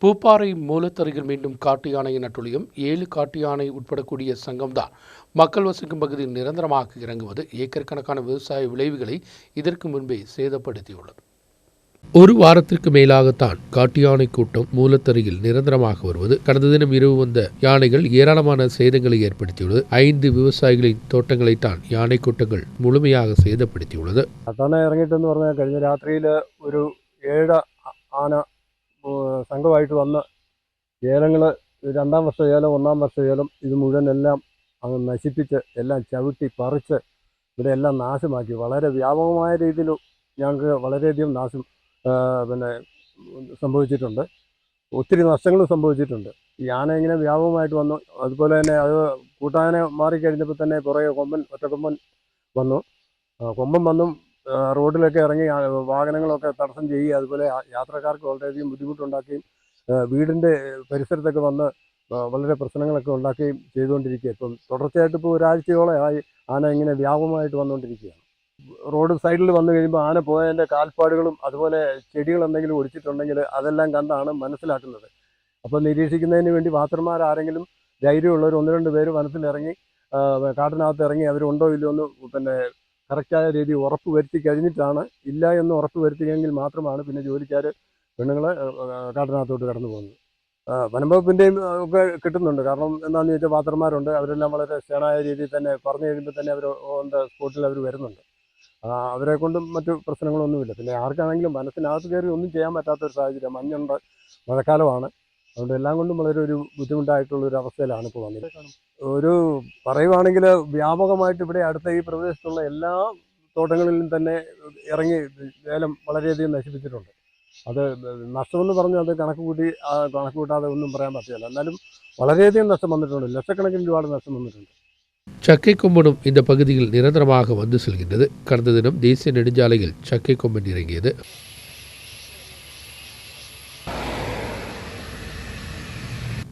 பூப்பாறை மூலத்தருகில் மீண்டும் காட்டு யானையின் அட்டுழியம் 7 காட்டு யானை உட்படக்கூடிய சங்கம்தான் மக்கள் வசிக்கும் பகுதியில் நிரந்தரமாக இறங்குவது ஏக்கர் கணக்கான விவசாய விளைவுகளை இதற்கு முன்பே சேதப்படுத்தியுள்ளது. ஒரு வாரத்திற்கு மேலாகத்தான் காட்டு யானை கூட்டம் மூலத்தருகில் நிரந்தரமாக வருவது. கடந்த தினம் இரவு வந்த யானைகள் ஏராளமான சேதங்களை ஏற்படுத்தியுள்ளது. 5 விவசாயிகளின் தோட்டங்களைத்தான் யானை கூட்டங்கள் முழுமையாக சேதப்படுத்தியுள்ளது. ഇറങ്ങിയിട്ടെന്ന് പറഞ്ഞാൽ കഴിഞ്ഞ രാത്രിയിൽ ഒരു 7 ആന സംഘമായിട്ട് വന്ന് ഏലങ്ങൾ 2ാം വർഷ ഏലം 1ാം വർഷ ഏലം ഇത് മുഴുവൻ എല്ലാം അങ്ങ് നശിപ്പിച്ച് എല്ലാം ചവിട്ടി പറിച്ച് ഇവിടെ എല്ലാം നാശമാക്കി. വളരെ വ്യാപകമായ രീതിയിൽ ഞങ്ങൾക്ക് വളരെയധികം നാശം സംഭവിച്ചിട്ടുണ്ട്. ഒത്തിരി നഷ്ടങ്ങളും സംഭവിച്ചിട്ടുണ്ട്. ഈ ആന ഇങ്ങനെ വ്യാപകമായിട്ട് വന്നു. അതുപോലെ തന്നെ അത് കൂട്ടാന മാറിക്കഴിഞ്ഞപ്പോൾ തന്നെ പുറകെ ഒറ്റക്കൊമ്പൻ വന്നു. കൊമ്പൻ വന്നും റോഡിലൊക്കെ ഇറങ്ങി വാഹനങ്ങളൊക്കെ തടസ്സം ചെയ്യുകയും അതുപോലെ യാത്രക്കാർക്ക് വളരെയധികം ബുദ്ധിമുട്ടുണ്ടാക്കുകയും വീടിൻ്റെ പരിസരത്തൊക്കെ വന്ന് വളരെ പ്രശ്നങ്ങളൊക്കെ ഉണ്ടാക്കുകയും ചെയ്തുകൊണ്ടിരിക്കുക. ഇപ്പം തുടർച്ചയായിട്ട് ഇപ്പോൾ ഒരാഴ്ചയോളമായി ആന ഇങ്ങനെ വ്യാപകമായിട്ട് വന്നുകൊണ്ടിരിക്കുകയാണ്. റോഡ് സൈഡിൽ വന്നു കഴിയുമ്പോൾ ആന പോയതിൻ്റെ കാൽപ്പാടുകളും അതുപോലെ ചെടികൾ എന്തെങ്കിലും ഒടിച്ചിട്ടുണ്ടെങ്കിൽ അതെല്ലാം കണ്ടാണ് മനസ്സിലാക്കുന്നത്. അപ്പോൾ നിരീക്ഷിക്കുന്നതിന് വേണ്ടി വാച്ചർമാരാരെങ്കിലും ധൈര്യമുള്ളവർ 1-2 പേര് വനത്തിലിറങ്ങി കാട്ടിനകത്ത് ഇറങ്ങി അവരുണ്ടോ ഇല്ലയോ എന്ന് കറക്റ്റായ രീതി ഉറപ്പ് വരുത്തി കഴിഞ്ഞിട്ടാണ്. ഇല്ല എന്ന് ഉറപ്പ് വരുത്തിയെങ്കിൽ മാത്രമാണ് പിന്നെ ജോലിക്കാർ പെണ്ണുങ്ങളെ കാട്ടിനകത്തോട്ട് കടന്നു പോകുന്നത്. വനംവകുപ്പിൻ്റെയും ഒക്കെ കിട്ടുന്നുണ്ട്. കാരണം എന്താണെന്ന് ചോദിച്ചാൽ വാച്ചർമാരുണ്ട്. അവരെല്ലാം വളരെ സ്റ്റേണായ രീതിയിൽ തന്നെ പറഞ്ഞു കഴിയുമ്പോൾ തന്നെ അവർ ഓൺ ദ സ്പോട്ടിൽ അവർ വരുന്നുണ്ട്. അവരെ കൊണ്ടും മറ്റു പ്രശ്നങ്ങളൊന്നുമില്ല. പിന്നെ ആർക്കാണെങ്കിലും വനത്തിനകത്ത് കയറി ഒന്നും ചെയ്യാൻ പറ്റാത്തൊരു സാഹചര്യം. മഞ്ഞുണ്ട്, മഴക്കാലമാണ്. അതുകൊണ്ട് എല്ലാം കൊണ്ടും വളരെ ഒരു ബുദ്ധിമുട്ടായിട്ടുള്ളൊരു അവസ്ഥയിലാണ് ഇപ്പോൾ വന്നിരിക്കുന്നത്. ഒരു പറയുവാണെങ്കിൽ വ്യാപകമായിട്ട് ഇവിടെ അടുത്ത ഈ പ്രദേശത്തുള്ള എല്ലാ തോട്ടങ്ങളിലും തന്നെ ഇറങ്ങി ഏലം വളരെയധികം നശിപ്പിച്ചിട്ടുണ്ട്. അത് നഷ്ടമെന്ന് പറഞ്ഞാൽ അത് കണക്ക് കൂട്ടാതെ ഒന്നും പറയാൻ പറ്റില്ല. എന്നാലും വളരെയധികം നഷ്ടം വന്നിട്ടുണ്ട്. ലക്ഷക്കണക്കിന് രൂപയുടെ നഷ്ടം വന്നിട്ടുണ്ട്. சக்கைக்கொம்பனும் இந்த பகுதியில் நிரந்தரமாக வந்து செல்கின்றது. கடந்த தினம் தேசிய நெடுஞ்சாலையில் சக்கைக்கொம்பன் இறங்கியது.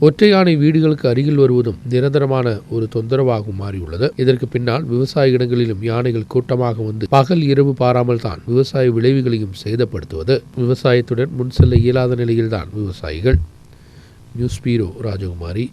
ஒற்றை யானை வீடுகளுக்கு அருகில் வருவதும் நிரந்தரமான ஒரு தொந்தரவாகவும் மாறியுள்ளது. இதற்கு பின்னால் விவசாய இடங்களிலும் யானைகள் கூட்டமாக வந்து பகல் இரவு பாராமல் தான் விவசாய விளைவுகளையும் சேதப்படுத்துவது. விவசாயத்துடன் முன் செல்ல இயலாத நிலையில்தான் விவசாயிகள். நியூஸ் பீரோ ராஜகுமாரி.